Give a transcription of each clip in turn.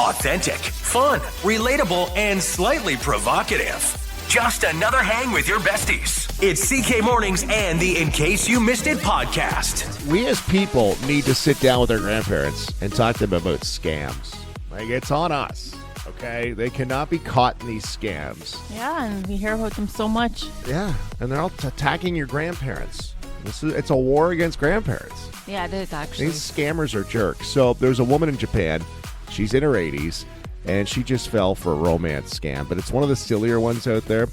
Authentic, fun, relatable, and slightly provocative. Just another hang with your besties. It's CK Mornings and the In Case You Missed It podcast. We as people need to sit down with our grandparents and talk to them about scams. Like, it's on us, okay? They cannot be caught in these scams. Yeah, and we hear about them so much. Yeah, and they're all attacking your grandparents. It's a war against grandparents. Yeah, it is, actually. These scammers are jerks. So there's a woman in Japan. She's in her 80s, and she just fell for a romance scam. But it's one of the sillier ones out there.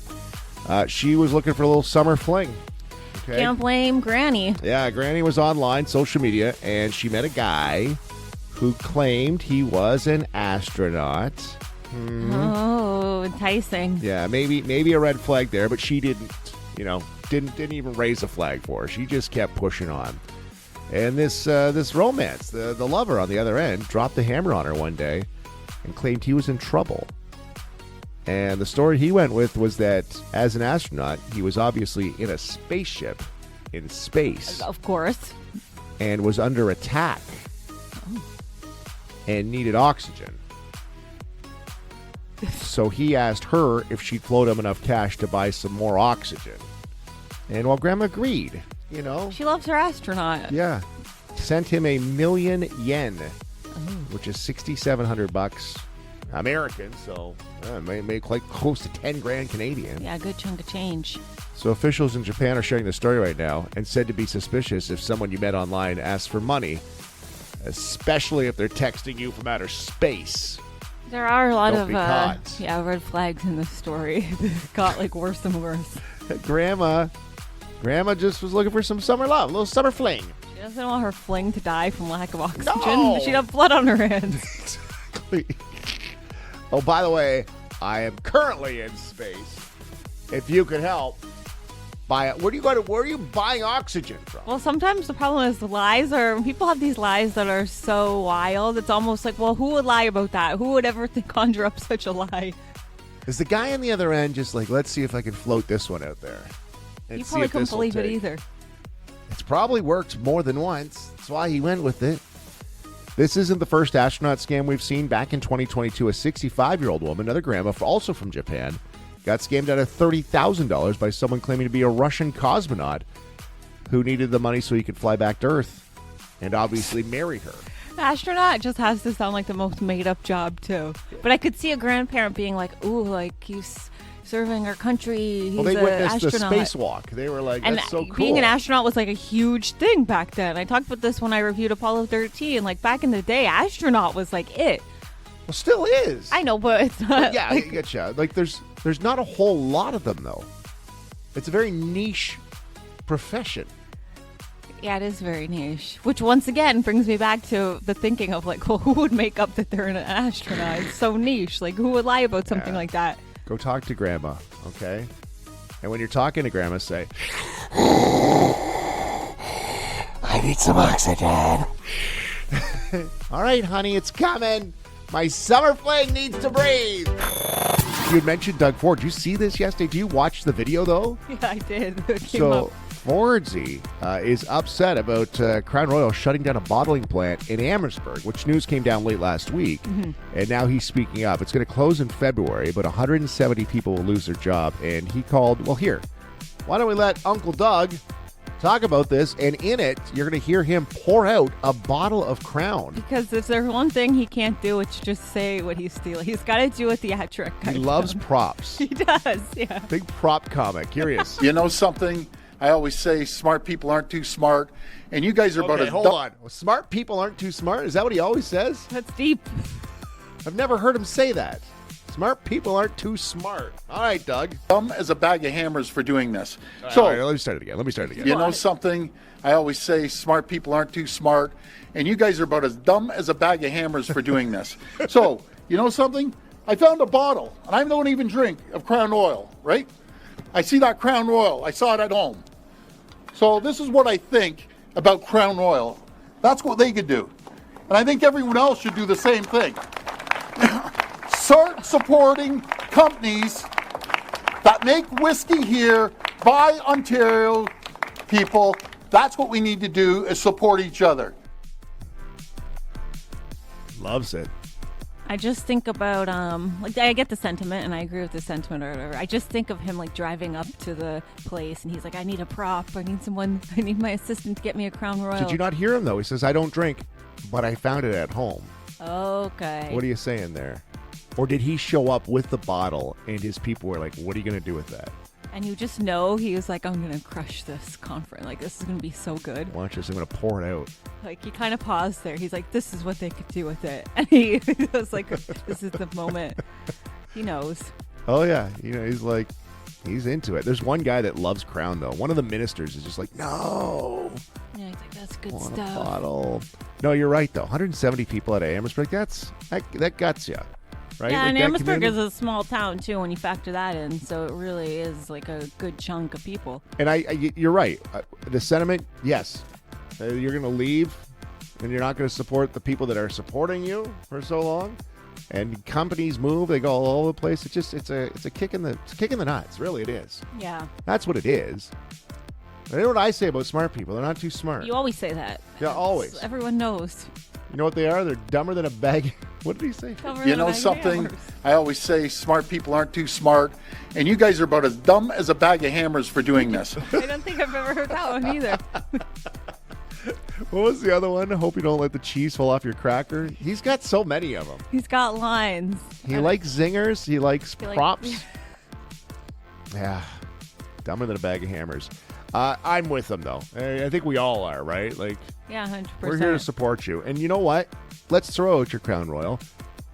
She was looking for a little summer fling. Okay? Can't blame Granny. Yeah, Granny was online, social media, and she met a guy who claimed he was an astronaut. Mm-hmm. Oh, enticing. Yeah, maybe a red flag there, but she didn't even raise a flag for her. She just kept pushing on. And this romance, the lover on the other end, dropped the hammer on her one day and claimed he was in trouble. And the story he went with was that as an astronaut, he was obviously in a spaceship in space. Of course. And was under attack. Oh. And needed oxygen. So he asked her if she'd float him enough cash to buy some more oxygen. And Grandma agreed. You know, she loves her astronaut. Yeah, sent him 1,000,000 yen, which is $6,700 American. So may make like close to 10 grand Canadian. Yeah, good chunk of change. So officials in Japan are sharing the story right now and said to be suspicious if someone you met online asks for money, especially if they're texting you from outer space. There are a lot of red flags in this story. It got like worse and worse. Grandma just was looking for some summer love, a little summer fling. She doesn't want her fling to die from lack of oxygen. No! She'd have blood on her hands. Exactly. Oh, by the way, I am currently in space. If you could help, where are you buying oxygen from? Well, sometimes the problem is the lies when people have these lies that are so wild, it's almost like, well, who would lie about that? Who would ever conjure up such a lie? Is the guy on the other end just like, let's see if I can float this one out there? He probably couldn't believe it either. It's probably worked more than once. That's why he went with it. This isn't the first astronaut scam we've seen. Back in 2022, a 65-year-old woman, another grandma, also from Japan, got scammed out of $30,000 by someone claiming to be a Russian cosmonaut who needed the money so he could fly back to Earth and obviously marry her. Astronaut just has to sound like the most made-up job, too. But I could see a grandparent being like, ooh, like he's serving our country. He's they witnessed the astronaut. spacewalk. They were like, that's so cool. Being an astronaut was like a huge thing back then. I talked about this when I reviewed Apollo 13. Like back in the day, astronaut was like it. Well, still is. I know, but it's not. Yeah, I get you. Like there's not a whole lot of them, though. It's a very niche profession. Yeah, it is very niche. Which, once again, brings me back to the thinking of, like, well, who would make up that they're an astronaut? It's so niche. Like, who would lie about something like that? Go talk to Grandma, okay? And when you're talking to Grandma, say, I need some oxygen. All right, honey, it's coming. My summer fling needs to breathe. You had mentioned Doug Ford. Did you see this yesterday? Did you watch the video, though? Yeah, I did. It came up. Fordsy is upset about Crown Royal shutting down a bottling plant in Amherstburg, which news came down late last week. Mm-hmm. And now he's speaking up. It's going to close in February, but 170 people will lose their job. And he called, well, here, why don't we let Uncle Doug talk about this? And in it, you're going to hear him pour out a bottle of Crown. Because if there's one thing he can't do, it's just say what he's stealing. He's got to do a theatric. He loves props. He does, yeah. Big prop comic. Curious. You know something? I always say smart people aren't too smart, and you guys are about as hold on. Well, smart people aren't too smart? Is that what he always says? That's deep. I've never heard him say that. Smart people aren't too smart. All right, Doug. Dumb as a bag of hammers for doing this. All right, let me start it again. You know something? I always say smart people aren't too smart, and you guys are about as dumb as a bag of hammers for doing this. So, you know something? I found a bottle, and I don't even drink, of Crown Oil, right? I see that Crown Royal. I saw it at home. So this is what I think about Crown Royal. That's what they could do. And I think everyone else should do the same thing. Start supporting companies that make whiskey here by Ontario people. That's what we need to do, is support each other. Loves it. I just think about like I get the sentiment and I agree with the sentiment or whatever. I just think of him like driving up to the place and he's like, I need a prop. I need my assistant to get me a Crown Royal. Did you not hear him though? He says, I don't drink, but I found it at home. Okay. What are you saying there? Or did he show up with the bottle and his people were like, what are you going to do with that? And you just know he was like, I'm going to crush this conference. Like, this is going to be so good. Watch this. I'm going to pour it out. Like, he kind of paused there. He's like, this is what they could do with it. And he was like, this is the moment. He knows. Oh, yeah. He's like, he's into it. There's one guy that loves Crown, though. One of the ministers is just like, no. Yeah, he's like, that's good Want stuff. a bottle. No, you're right, though. 170 people at Amherstburg, that guts you. Right? Yeah, like and that Amherstburg community. is a small town, too, when you factor that in. So it really is like a good chunk of people. And you're right. The sentiment, yes. You're going to leave, and you're not going to support the people that are supporting you for so long. And companies move; they go all over the place. It's a kick in the nuts. Really, it is. Yeah. That's what it is. You know what I say about smart people? They're not too smart. You always say that. Yeah, always. Everyone knows. You know what they are? They're dumber than a bag. What did he say? You know something? I always say smart people aren't too smart, and you guys are about as dumb as a bag of hammers for doing this. I don't think I've ever heard that one either. What was the other one? I hope you don't let the cheese fall off your cracker. He's got so many of them. He's got lines. He likes zingers. He likes He likes- props. Yeah. Dumber than a bag of hammers. I'm with them, though. I think we all are, right? Like, Yeah, 100%. we're here to support you. And you know what? Let's throw out your Crown Royal.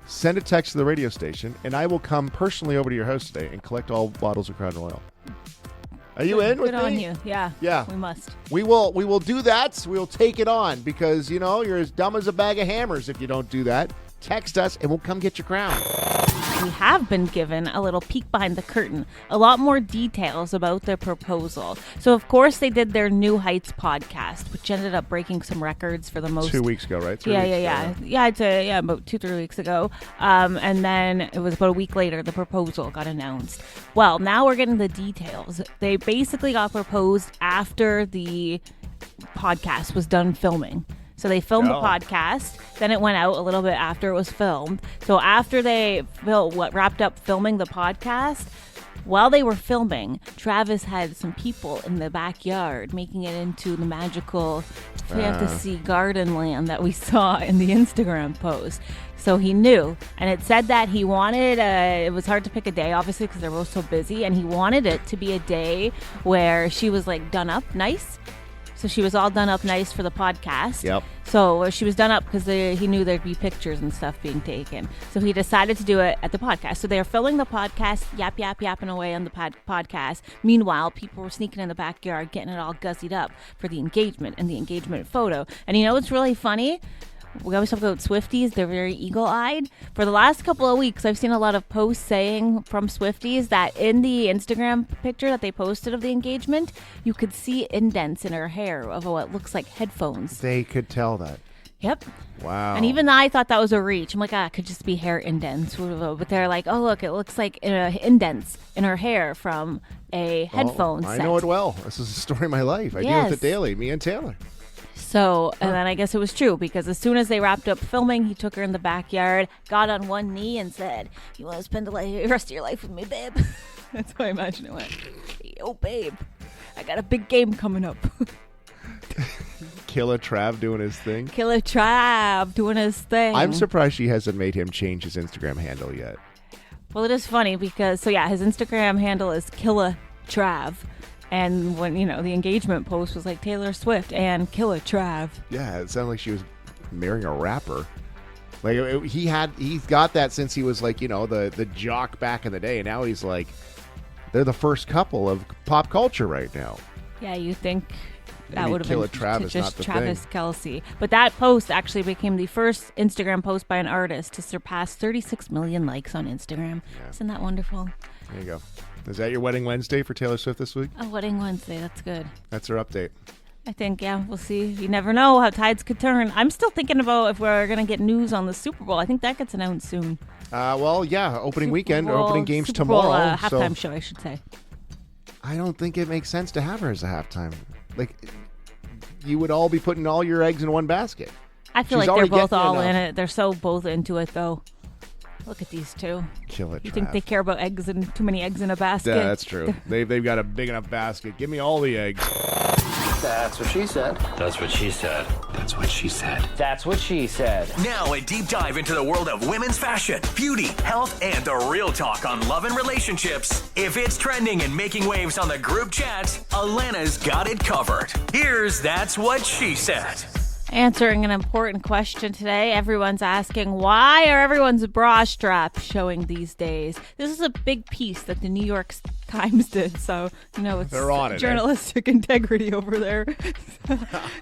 Send a text to the radio station, and I will come personally over to your house today and collect all bottles of Crown Royal. Are you in with Good on me? you. Yeah. Yeah. We must. We will do that. We'll take it on because, you're as dumb as a bag of hammers if you don't do that. Text us, and we'll come get your crown. We have been given a little peek behind the curtain, a lot more details about their proposal. So, of course, they did their New Heights podcast, which ended up breaking some records for the most. 2 weeks ago, right? Yeah, about 2-3 weeks ago. And then it was about a week later, the proposal got announced. Well, now we're getting the details. They basically got proposed after the podcast was done filming. So they filmed the podcast, then it went out a little bit after it was filmed. So after they wrapped up filming the podcast, while they were filming, Travis had some people in the backyard making it into the magical fantasy garden land that we saw in the Instagram post. So he knew, and it said that he wanted, it was hard to pick a day, obviously, because they're both so busy, and he wanted it to be a day where she was like done up nice. So she was all done up nice for the podcast. Yep. So she was done up because he knew there'd be pictures and stuff being taken. So he decided to do it at the podcast. So they are filming the podcast, yapping away on the podcast. Meanwhile, people were sneaking in the backyard, getting it all gussied up for the engagement and the engagement photo. And you know what's really funny? We always talk about Swifties. They're very eagle-eyed. For the last couple of weeks, I've seen a lot of posts saying from Swifties that in the Instagram picture that they posted of the engagement, you could see indents in her hair of what looks like headphones. They could tell that. Yep. Wow. And even I thought that was a reach. I'm like, it could just be hair indents. But they're like, oh, look, it looks like indents in her hair from a headphone set. I know it well. This is the story of my life. I deal with it daily, me and Taylor. So, and then I guess it was true because as soon as they wrapped up filming, he took her in the backyard, got on one knee and said, you want to spend the rest of your life with me, babe? That's how I imagine it went. Yo, babe, I got a big game coming up. KillaTrav doing his thing. KillaTrav doing his thing. I'm surprised she hasn't made him change his Instagram handle yet. Well, it is funny because, his Instagram handle is KillaTrav. And when, the engagement post was like Taylor Swift and KillaTrav. Yeah, it sounded like she was marrying a rapper. Like he's got that since he was like, the jock back in the day. And now he's like, they're the first couple of pop culture right now. Yeah, you think that Maybe would have been KillaTrav is just not the Travis thing. Kelce. But that post actually became the first Instagram post by an artist to surpass 36 million likes on Instagram. Yeah. Isn't that wonderful? There you go. Is that your wedding Wednesday for Taylor Swift this week? A wedding Wednesday. That's good. That's her update. I think, we'll see. You never know how tides could turn. I'm still thinking about if we're going to get news on the Super Bowl. I think that gets announced soon. Opening weekend or opening games Super Bowl, tomorrow. halftime show, I should say. I don't think it makes sense to have her as a halftime. Like, you would all be putting all your eggs in one basket. I feel She's like they're already both getting all enough. in it. They're so both into it, though. Look at these two. KillaTrav. You think they care about eggs and too many eggs in a basket? Yeah, that's true. They've got a big enough basket. Give me all the eggs. That's what she said. That's what she said. That's what she said. That's what she said. Now a deep dive into the world of women's fashion, beauty, health, and the real talk on love and relationships. If it's trending and making waves on the group chat, Alana's got it covered. Here's That's What She Said. Answering an important question today. Everyone's asking, why are everyone's bra straps showing these days? This is a big piece that the New York Times did, so, it's They're on it, journalistic integrity over there.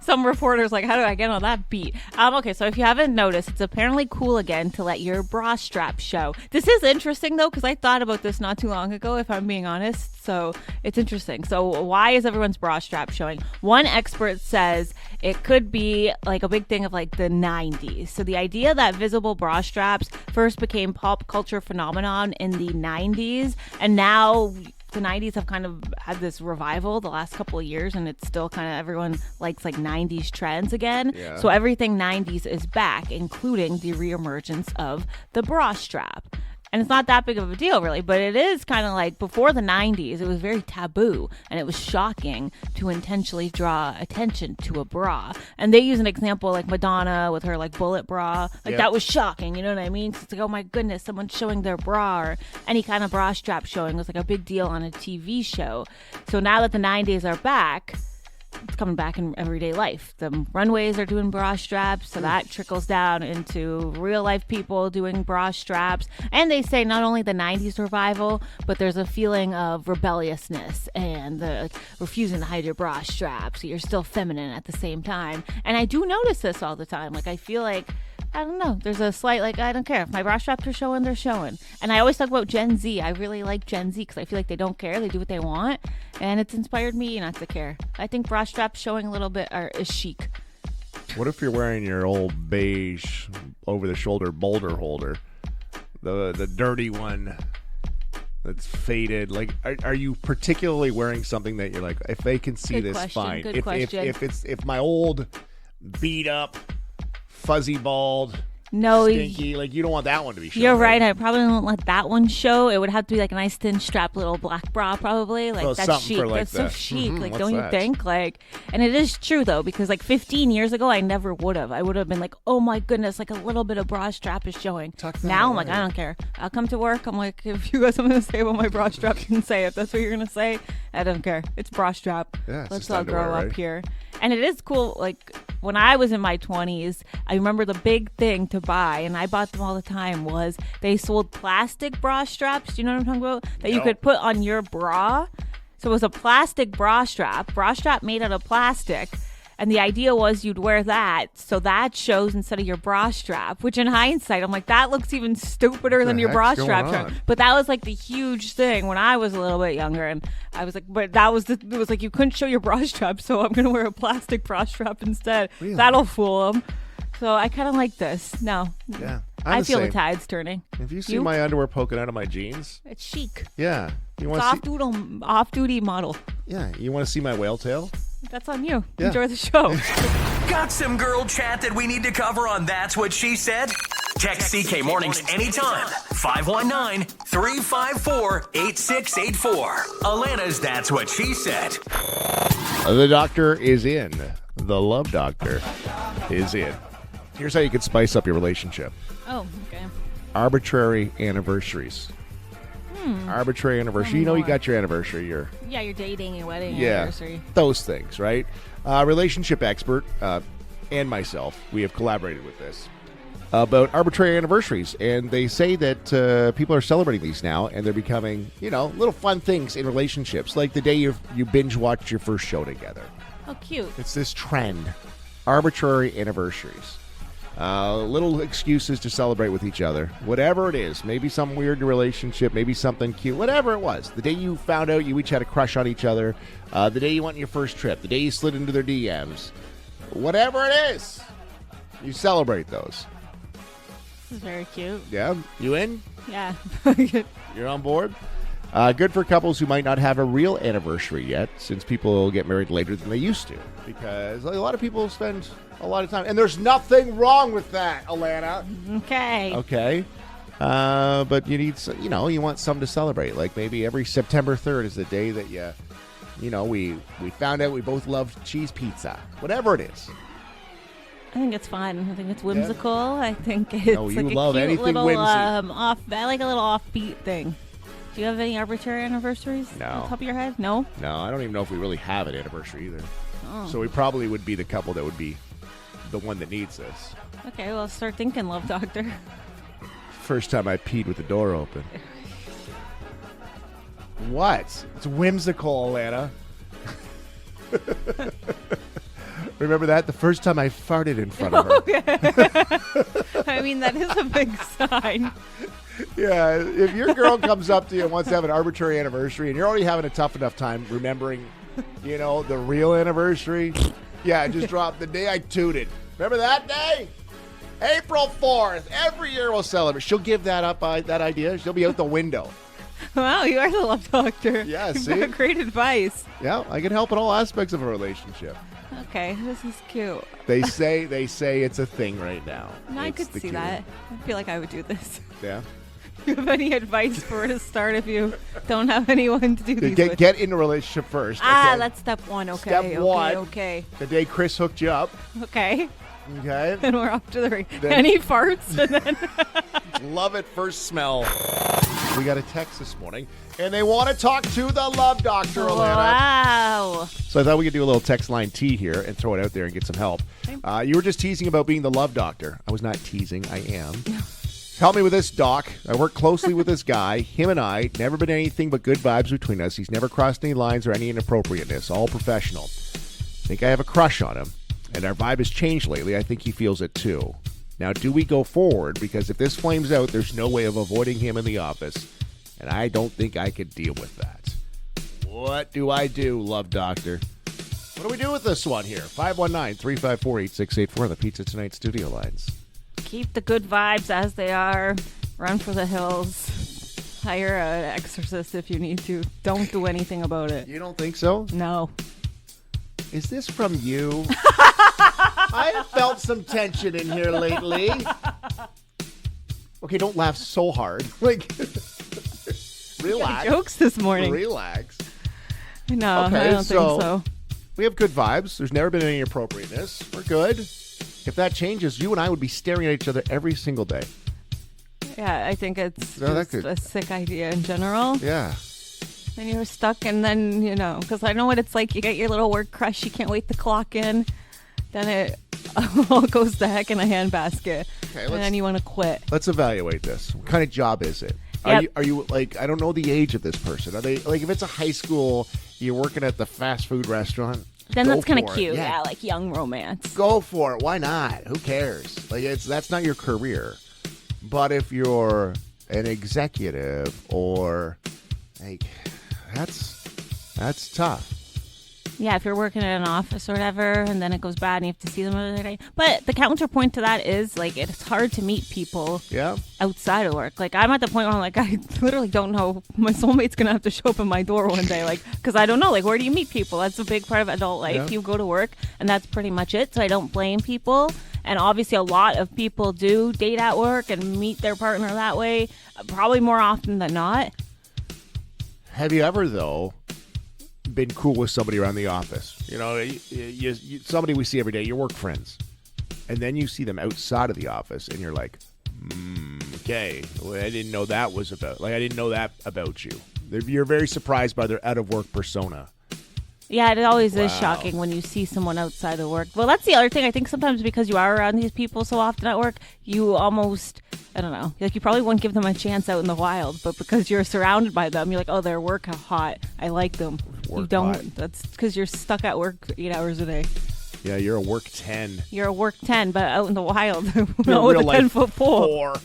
Some reporters like, how do I get on that beat? Okay, so if you haven't noticed, it's apparently cool again to let your bra strap show. This is interesting, though, because I thought about this not too long ago, if I'm being honest, so it's interesting. So why is everyone's bra strap showing? One expert says it could be like a big thing of like the 90s. So the idea that visible bra straps first became pop culture phenomenon in the 90s, and now the 90s have kind of had this revival the last couple of years, and it's still kind of everyone likes like 90s trends again. Yeah. So everything 90s is back, including the reemergence of the bra strap. And it's not that big of a deal, really, but it is kind of like before the 90s, it was very taboo, and it was shocking to intentionally draw attention to a bra. And they use an example like Madonna with her like bullet bra. Like that was shocking, you know what I mean? It's like, oh my goodness, someone's showing their bra, or any kind of bra strap showing was like a big deal on a TV show. So now that the 90s are back, it's coming back in everyday life. The runways are doing bra straps, so that trickles down into real life people doing bra straps. And they say not only the 90s revival, but there's a feeling of rebelliousness and the refusing to hide your bra strap, so you're still feminine at the same time. And I do notice this all the time. Like, I feel like, I don't know, there's a slight, like, I don't care. If my bra straps are showing, they're showing. And I always talk about Gen Z. I really like Gen Z because I feel like they don't care. They do what they want. And it's inspired me not to care. I think bra straps showing a little bit is chic. What if you're wearing your old beige over-the-shoulder boulder holder? The dirty one that's faded. Like, are you particularly wearing something that you're like, if they can see Good this, question, fine. good question. If my old beat up, fuzzy bald, No, stinky, like you don't want that one to be shown. you're right. I probably won't let that one show. It would have to be like a nice thin strap little black bra, probably. Like, Well, that's something chic. for, like, That's so the- chic. Like, what's don't you that? think? Like, and it is true though, because like 15 years ago, I never would have. I would have been like, oh my goodness, like a little bit of bra strap is showing. Tuck that Now I'm like, away. I don't care. I'll come to work. I'm like, if you got something to say about my bra strap, you can say it. If that's what you're gonna say, I don't care. It's bra strap. Yeah, it's Let's just all underwear, grow right? up here. And it is cool. Like, when I was in my 20s, I remember the big thing to buy, and I bought them all the time, was they sold plastic bra straps. Do you know what I'm talking about? That you No. could put on your bra. So it was a plastic bra strap made out of plastic. And the idea was you'd wear that, so that shows instead of your bra strap, which in hindsight, I'm like, that looks even stupider than the your bra heck's strap. going on? But that was like the huge thing when I was a little bit younger, and I was like, but it was like you couldn't show your bra strap, so I'm gonna wear a plastic bra strap instead. Really? That'll fool them. So I kind of like this. No, Yeah, I'm I the feel same. the tide's turning. If you see my underwear poking out of my jeans, It's chic. yeah, you want It's to see? off-duty model. Yeah, you want to see my whale tail? That's on you. Yeah. Enjoy the show. Got some girl chat that we need to cover on That's What She Said? Text CK Mornings anytime. 519-354-8684. Alana's That's What She Said. The doctor is in. The love doctor is in. Here's how you can spice up your relationship. Oh, okay. Arbitrary anniversaries. Arbitrary anniversary. You know you got your anniversary. Your Yeah, you're dating, your wedding yeah, anniversary. those things, right? Relationship expert and myself, we have collaborated with this about arbitrary anniversaries, and they say that people are celebrating these now, and they're becoming, little fun things in relationships, like the day you binge watched your first show together. Oh, cute. It's this trend, arbitrary anniversaries. Little excuses to celebrate with each other. Whatever it is. Maybe some weird relationship. Maybe something cute. Whatever it was. The day you found out you each had a crush on each other. The day you went on your first trip. The day you slid into their DMs. Whatever it is. You celebrate those. This is very cute. Yeah? You in? Yeah. You're on board? Good for couples who might not have a real anniversary yet, since people get married later than they used to. Because a lot of people spend a lot of time. And there's nothing wrong with that, Alana. Okay. Okay. But you need, you want something to celebrate. Like maybe every September 3rd is the day that we found out we both love cheese pizza. Whatever it is. I think it's fun. I think it's whimsical. I think it's you like a love cute anything little whimsy. I like a little offbeat thing. Do you have any arbitrary anniversaries No. on top of your head? No? No, I don't even know if we really have an anniversary either. Oh. So we probably would be the couple that would be the one that needs this. Okay, well, start thinking, love doctor. First time I peed with the door open. What? It's whimsical, Alana. Remember that? The first time I farted in front of her. I mean, that is a big sign. Yeah, if your girl comes up to you and wants to have an arbitrary anniversary and you're already having a tough enough time remembering, the real anniversary, just drop the day I tooted. Remember that day? April 4th. Every year we'll celebrate. She'll give that up, that idea. She'll be out the window. Wow, you are the love doctor. Yeah, You've see? got great advice. Yeah, I can help in all aspects of a relationship. Okay, this is cute. They say it's a thing right now. And I It's could the see cute. that. I feel like I would do this. Yeah. Do you have any advice for where to start if you don't have anyone to do these with? Get in a relationship first. Ah, okay? that's step one. Okay. Step one. Okay. The day Chris hooked you up. Okay. Okay. And we're off to the ring. Then- Any farts and then Love at first smell. We got a text this morning, and they want to talk to the love doctor, Alana. wow. So I thought we could do a little text line T here and throw it out there and get some help. You were just teasing about being the love doctor. I was not teasing. I am. Help me with this, Doc. I work closely with this guy. Him and I, never been anything but good vibes between us. He's never crossed any lines or any inappropriateness. All professional. Think I have a crush on him, and our vibe has changed lately. I think he feels it too. Now, do we go forward? Because if this flames out, there's no way of avoiding him in the office, and I don't think I could deal with that. What do I do, love doctor? What do we do with this one here? 519-354-8684 on the Pizza Tonight studio lines. Keep the good vibes as they are. Run for the hills. Hire an exorcist if you need to. Don't do anything about it. You don't think so? No. Is this from you? I have felt some tension in here lately. Okay, don't laugh so hard. Relax. Jokes this morning. Relax. No, Okay, I don't think so. We have good vibes. There's never been any inappropriateness. We're good. If that changes, you and I would be staring at each other every single day. Yeah, I think it's No, that just could- a sick idea in general. Yeah. Then you're stuck, and then, because I know what it's like. You get your little work crush. You can't wait to clock in. Then it all goes to heck in a handbasket. Okay, And then you want to quit. Let's evaluate this. What kind of job is it? Yep. Are you like, I don't know the age of this person. Are they like, if it's a high school, you're working at the fast food restaurant? Then go that's kind of for it. cute. Yeah, like young romance. Go for it. Why not? Who cares? Like that's not your career. But if you're an executive or like that's tough. Yeah, if you're working in an office or whatever, and then it goes bad and you have to see them another day. But the counterpoint to that is, like, it's hard to meet people Yeah. outside of work. Like, I'm at the point where I'm like, I literally don't know. My soulmate's going to have to show up at my door one day, like, because I don't know. Like, where do you meet people? That's a big part of adult life. Yeah. You go to work, and that's pretty much it. So I don't blame people. And obviously, a lot of people do date at work and meet their partner that way, probably more often than not. Have you ever, though, been cool with somebody around the office? Somebody we see every day, your work friends. And then you see them outside of the office, and you're like, okay, well, I didn't know that was about, like, I didn't know that about you. You're very surprised by their out-of-work persona. Yeah, it always is Wow. shocking when you see someone outside of work. Well, that's the other thing. I think sometimes because you are around these people so often at work, you almost, I don't know, like you probably wouldn't give them a chance out in the wild, but because you're surrounded by them, you're like, oh, their work hot. I like them. You Work don't. hot. That's because you're stuck at work 8 hours a day. Yeah, you're a work 10. You're a work 10, but out in the wild, You're no, a with a real life 10-foot pole. 4.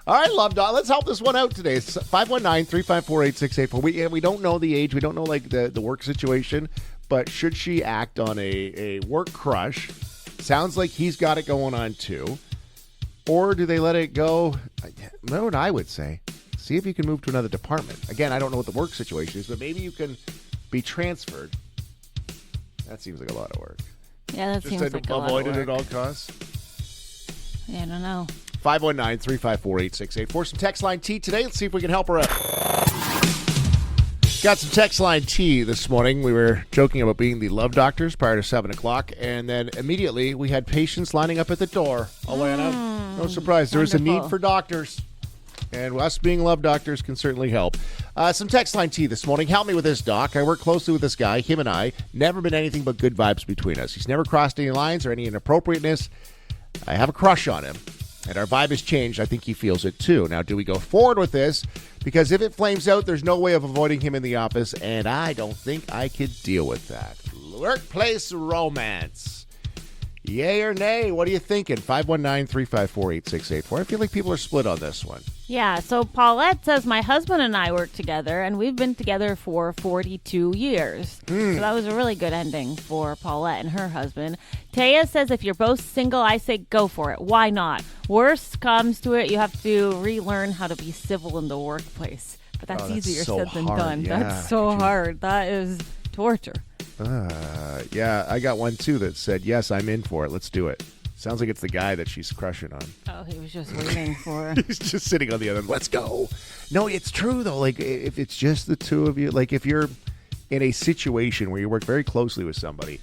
All right, Love Dot. Let's help this one out today. It's 519-354-8684. We don't know the age. We don't know like the work situation. But should she act on a work crush? Sounds like he's got it going on too. Or do they let it go? You know what I would say? See if you can move to another department. Again, I don't know what the work situation is, but maybe you can be transferred. That seems like a lot of work. Yeah, that Just seems to like a lot avoid of it at work. all costs. Yeah, I don't know. 519-354-8684. Some text line T today. Let's see if we can help her out. Got some text line T this morning. We were joking about being the love doctors prior to 7 o'clock, and then immediately we had patients lining up at the door. Alana, no surprise. There is a need for doctors, and us being love doctors can certainly help. Some text line T this morning. Help me with this, doc. I work closely with this guy. Him and I, never been anything but good vibes between us. He's never crossed any lines or any inappropriateness. I have a crush on him, and our vibe has changed. I think he feels it too. Now, do we go forward with this? Because if it flames out, there's no way of avoiding him in the office, and I don't think I could deal with that. Workplace romance. Yay or nay? What are you thinking? 519-354-8684. I feel like people are split on this one. Yeah, so Paulette says, my husband and I work together, and we've been together for 42 years. So that was a really good ending for Paulette and her husband. Taya says, if you're both single, I say go for it. Why not? Worst comes to it, you have to relearn how to be civil in the workplace. But that's easier so said than hard. done. Yeah. That's so hard. That is torture. Yeah, I got one too that said, yes, I'm in for it. Let's do it. Sounds like it's the guy that she's crushing on. Oh, he was just waiting for... He's just sitting on the other end. Let's go. No, it's true, though. Like, if it's just the two of you, like, if you're in a situation where you work very closely with somebody,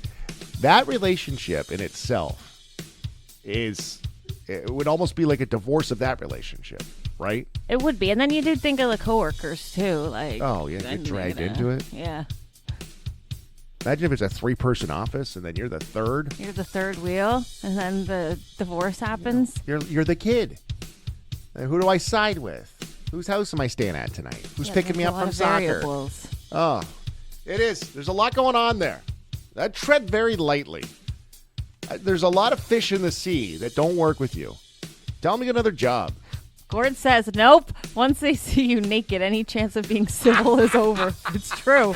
that relationship in itself it would almost be like a divorce of that relationship, right? It would be. And then you do think of the coworkers, too. Like, oh, yeah, get dragged into it. Yeah. Imagine if it's a 3-person office and then you're the third. You're the third wheel, and then the divorce happens. You're the kid. And who do I side with? Whose house am I staying at tonight? Who's picking me up from soccer? Variables. Oh, it is. There's a lot going on there. I tread very lightly. There's a lot of fish in the sea that don't work with you. Tell me another job. Gord says, nope. Once they see you naked, any chance of being civil is over. It's true.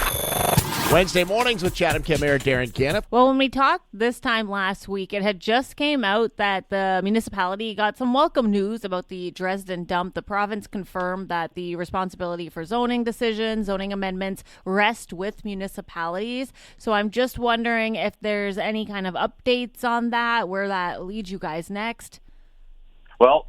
Wednesday mornings with Chatham-Kent, Datin, Canniff. Well, when we talked this time last week, it had just came out that the municipality got some welcome news about the Dresden dump. The province confirmed that the responsibility for zoning decisions, zoning amendments, rest with municipalities. So I'm just wondering if there's any kind of updates on that, where that leads you guys next. Well,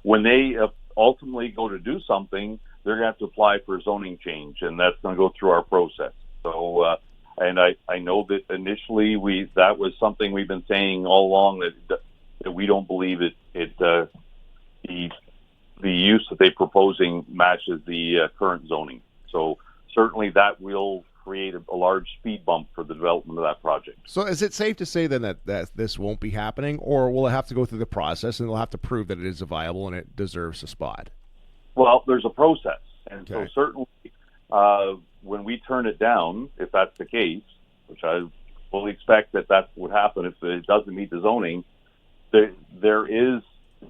when they ultimately go to do something, they're going to have to apply for a zoning change, and that's going to go through our process. So, and I know that initially that was something we've been saying all along, that we don't believe the use that they're proposing matches the current zoning. So certainly that will create a large speed bump for the development of that project. So is it safe to say then that this won't be happening, or will it have to go through the process and they'll have to prove that it is viable and it deserves a spot? Well, there's a process. And okay. So certainly when we turn it down, if that's the case, which I fully expect that that's what would happen if it doesn't meet the zoning, there is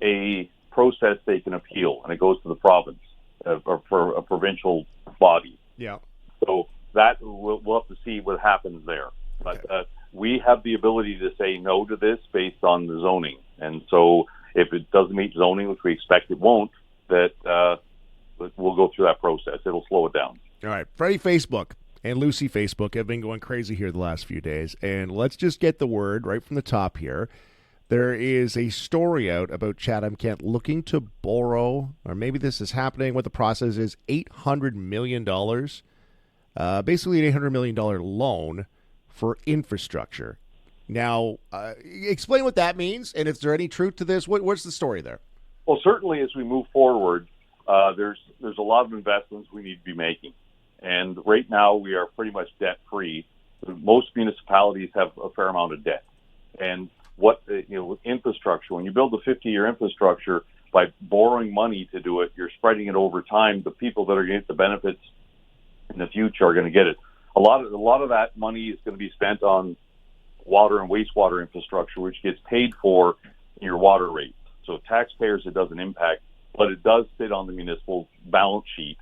a process they can appeal, and it goes to the province or for a provincial body. Yeah. So that we'll have to see what happens there. But we have the ability to say no to this based on the zoning. And so if it doesn't meet zoning, which we expect it won't, that we'll go through that process. It'll slow it down. All right. Freddie Facebook and Lucy Facebook have been going crazy here the last few days. And let's just get the word right from the top here. There is a story out about Chatham-Kent looking to borrow, or maybe this is happening, what the process is, $800 million. Basically an $800 million loan for infrastructure. Now, explain what that means, and if there's any truth to this. What's the story there? Well, certainly as we move forward, there's a lot of investments we need to be making. And right now we are pretty much debt-free. Most municipalities have a fair amount of debt. And with infrastructure, when you build a 50-year infrastructure, by borrowing money to do it, you're spreading it over time. The people that are going to get the benefits in the future are going to get it. A lot of that money is going to be spent on water and wastewater infrastructure, which gets paid for in your water rates. So taxpayers, it doesn't impact, but it does sit on the municipal balance sheet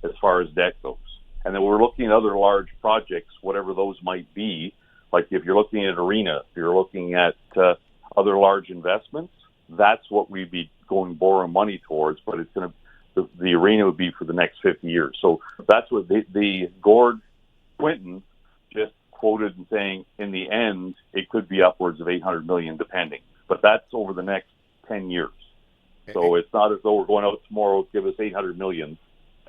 as far as debt goes. And then we're looking at other large projects, whatever those might be. Like if you're looking at arena, if you're looking at other large investments, that's what we'd be borrowing money towards. But it's going to the arena would be for the next 50 years. So that's what the Gord Quinton just quoted and saying. In the end, it could be upwards of $800 million, depending. But that's over the next 10 years. So it's not as though we're going out tomorrow to give us $800 million.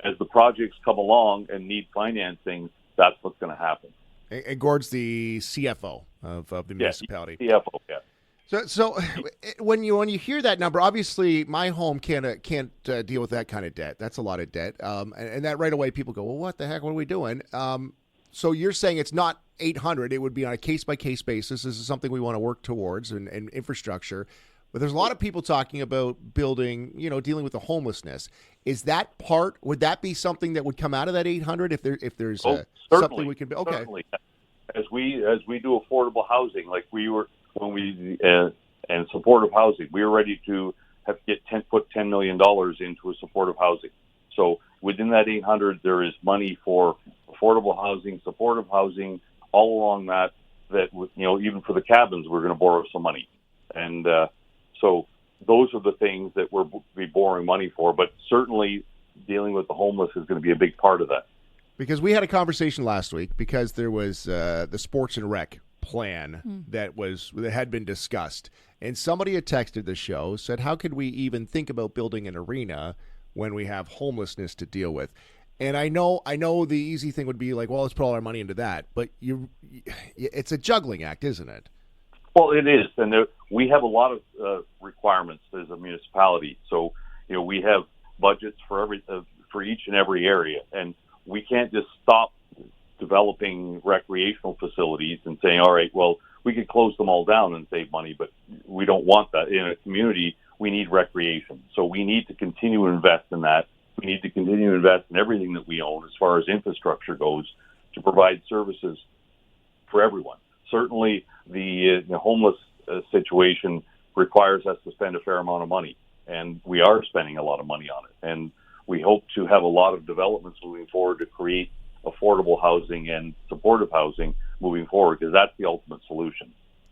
As the projects come along and need financing, that's what's going to happen. And Gord's the CFO of the municipality. CFO, yeah. So when you hear that number, obviously my home can't deal with that kind of debt. That's a lot of debt, and that right away people go, well, what the heck? What are we doing? So you're saying it's not 800; it would be on a case by case basis. This is something we want to work towards and infrastructure. But there's a lot of people talking about building, dealing with the homelessness. Is that part? Would that be something that would come out of that 800? If there's something we can build? Okay. Certainly. As we do affordable housing, like we were. When we and supportive housing, we were ready to put $10 million into a supportive housing. So within that 800, there is money for affordable housing, supportive housing, all along that even for the cabins, we're going to borrow some money, and so those are the things that we're be borrowing money for. But certainly, dealing with the homeless is going to be a big part of that. Because we had a conversation last week because there was the sports and rec plan that had been discussed, and somebody had texted the show, said, how could we even think about building an arena when we have homelessness to deal with? And I know the easy thing would be like, well, let's put all our money into that, but it's a juggling act, isn't it? Well, it is, and we have a lot of requirements as a municipality. So we have budgets for each and every area, and we can't just stop developing recreational facilities and saying, all right, well, we could close them all down and save money, but we don't want that. In a community, we need recreation. So we need to continue to invest in that. We need to continue to invest in everything that we own as far as infrastructure goes to provide services for everyone. Certainly, the homeless situation requires us to spend a fair amount of money, and we are spending a lot of money on it. And we hope to have a lot of developments moving forward to create affordable housing and supportive housing moving forward, because that's the ultimate solution.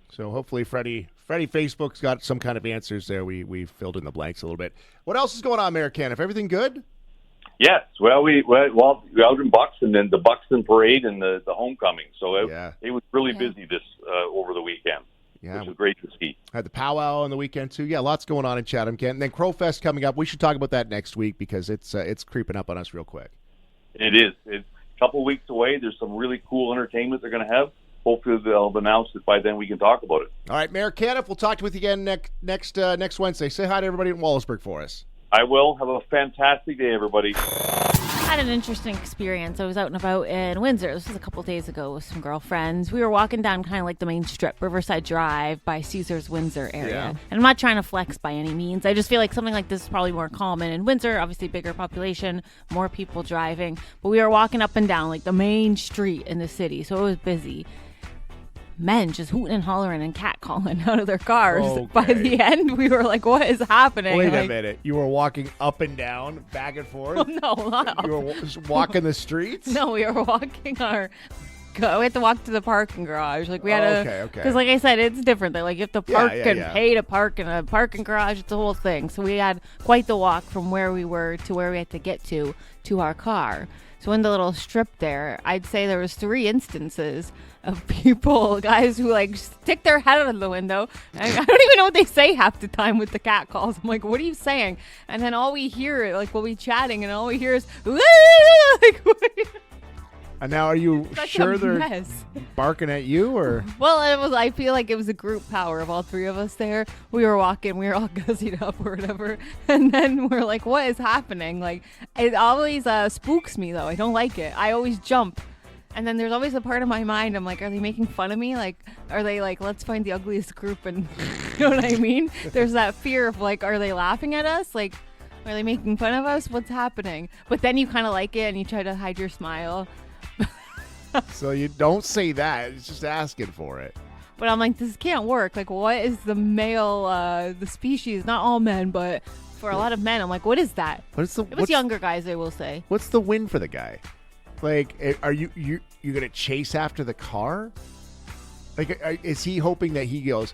So hopefully Freddie Facebook's got some kind of answers there. We filled in the blanks a little bit. What else is going on, Mayor Canniff? Everything good? Yes. Well, we out in Buxton and the Buxton Parade and the homecoming. So it was really busy this over the weekend. Yeah. Which was great to see. Had the powwow on the weekend too. Yeah, lots going on in Chatham-Kent. And then Crowfest coming up. We should talk about that next week because it's creeping up on us real quick. It is. It's a couple of weeks away. There's some really cool entertainment they're going to have. Hopefully they'll announce it by then. We can talk about it. All right, Mayor Canniff, we'll talk with you again next Wednesday. Say hi to everybody in Wallaceburg for us. I will. Have a fantastic day, everybody. I had an interesting experience. I was out and about in Windsor. This was a couple days ago with some girlfriends. We were walking down kind of like the main strip, Riverside Drive by Caesars Windsor area. Yeah. And I'm not trying to flex by any means. I just feel like something like this is probably more common in Windsor. Obviously, bigger population, more people driving. But we were walking up and down like the main street in the city, so it was busy. Men just hooting and hollering and catcalling out of their cars. Okay. By the end, we were like, what is happening? Wait a minute. You were walking up and down, back and forth? Oh, no, not up. You were just walking the streets? No, we were walking we had to walk to the parking garage. Like we had okay. Because like I said, it's different. Like you have to park and pay to park in a parking garage. It's a whole thing. So we had quite the walk from where we were to where we had to get to our car. So in the little strip there, I'd say there was 3 instances of people, guys who like stick their head out of the window. And I don't even know what they say half the time with the cat calls. I'm like, what are you saying? And then all we hear, like we'll be chatting and all we hear is, like, and now are you sure they're mess. Barking at you or? Well, I feel like it was a group power of all 3 of us there. We were walking, we were all gussied up or whatever. And then we're like, what is happening? Like, it always spooks me though. I don't like it. I always jump. And then there's always a part of my mind, I'm like, are they making fun of me? Like, are they like, let's find the ugliest group and, you know what I mean? There's that fear of like, are they laughing at us? Like, are they making fun of us? What's happening? But then you kind of like it and you try to hide your smile. So you don't say that. It's just asking for it. But I'm like, this can't work. Like, what is the male, the species? Not all men, but for a lot of men, I'm like, what is that? It was younger guys, I will say. What's the win for the guy? Like, are you gonna chase after the car? Like, is he hoping that he goes,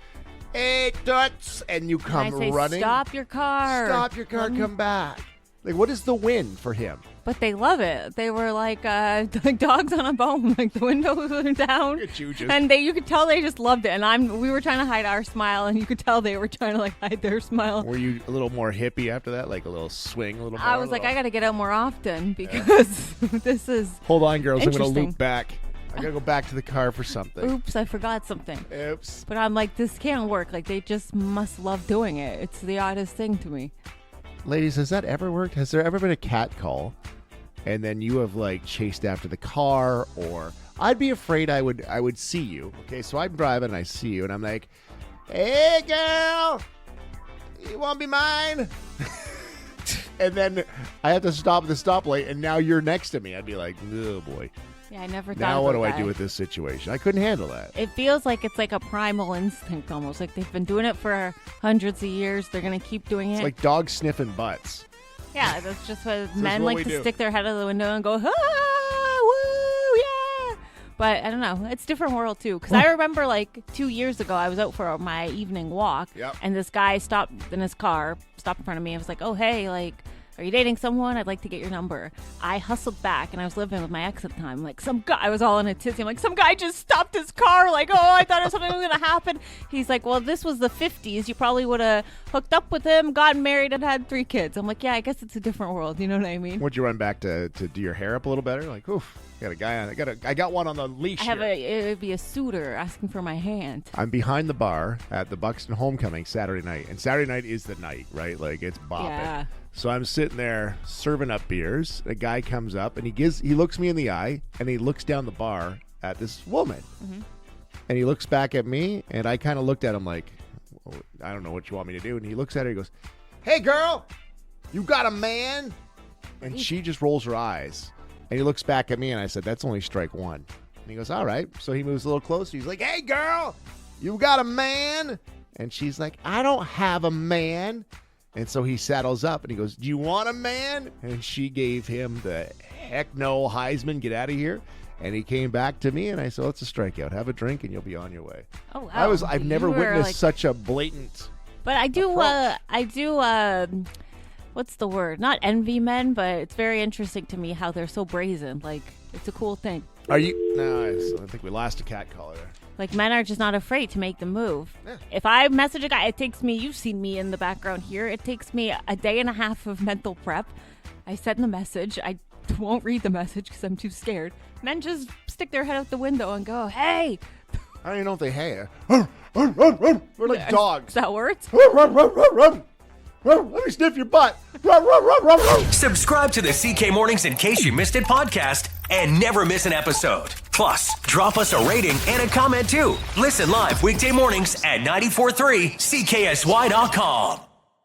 hey, Toots, and you come running? Stop your car. Stop your car, come back. Like, what is the win for him? But they love it. They were like dogs on a bone. Like the windows were down, and you could tell they just loved it. And we were trying to hide our smile, and you could tell they were trying to like hide their smile. Were you a little more hippie after that? Like a little swing, a little more? I was like, I got to get out more often because this is. Hold on, girls. I'm going to interesting. loop back. I got to go back to the car for something. Oops, I forgot something. Oops. But I'm like, this can't work. Like they just must love doing it. It's the oddest thing to me. Ladies, has that ever worked? Has there ever been a cat call and then you have like chased after the car? Or I'd be afraid I would see you. Okay, so I'm driving and I see you and I'm like, hey girl, you want to be mine? And then I have to stop at the stoplight and now you're next to me. I'd be like, oh boy. Yeah, I never thought Now about what do that. I do with this situation? I couldn't handle that. It feels like it's like a primal instinct almost. Like they've been doing it for hundreds of years. They're going to keep doing it. It's like dogs sniffing butts. Yeah, that's just what This men is what like we to do. stick their head out of the window and go, ah, woo, yeah. But I don't know. It's a different world, too. Because I remember, like, 2 years ago, I was out for my evening walk. Yep. And this guy stopped in his car, stopped in front of me, and was like, oh, hey, like, are you dating someone? I'd like to get your number. I hustled back, and I was living with my ex at the time. Like, some guy, I was all in a tizzy. I'm like, some guy just stopped his car. Like, oh, I thought something was going to happen. He's like, well, this was the 50s. You probably would have hooked up with him, gotten married, and had 3 kids. I'm like, yeah, I guess it's a different world. You know what I mean? Would you run back to do your hair up a little better? Like, oof, got a guy on. I got one on the leash. It would be a suitor asking for my hand. I'm behind the bar at the Buxton Homecoming Saturday night, and Saturday night is the night, right? Like it's bopping. Yeah. So I'm sitting there serving up beers. A guy comes up and he looks me in the eye and he looks down the bar at this woman, and he looks back at me, and I kind of looked at him like, I don't know what you want me to do, and he looks at her. He goes, "Hey girl, you got a man?" And she just rolls her eyes, and he looks back at me, and I said, "That's only strike one." And he goes, "All right." So he moves a little closer. He's like, "Hey girl, you got a man?" And she's like, "I don't have a man." And so he saddles up and he goes, "Do you want a man?" And she gave him the heck no, Heisman, get out of here. And he came back to me and I said, "It's a strikeout. Have a drink and you'll be on your way." Oh, wow. I've never You were, witnessed like- such a blatant. But I do, approach. What's the word? Not envy men, but it's very interesting to me how they're so brazen. Like, it's a cool thing. Are you? No, I think we lost a cat caller there. Like, men are just not afraid to make the move. Yeah. If I message a guy, it takes me, you've seen me in the background here, it takes me a day and a half of mental prep. I send the message. I won't read the message because I'm too scared. Men just stick their head out the window and go, hey. I don't even know if they have. We're like dogs. Is that words? Let me sniff your butt. Subscribe to the CK Mornings in case you missed it podcast and never miss an episode. Plus, drop us a rating and a comment too. Listen live weekday mornings at 94.3 CKSY.com.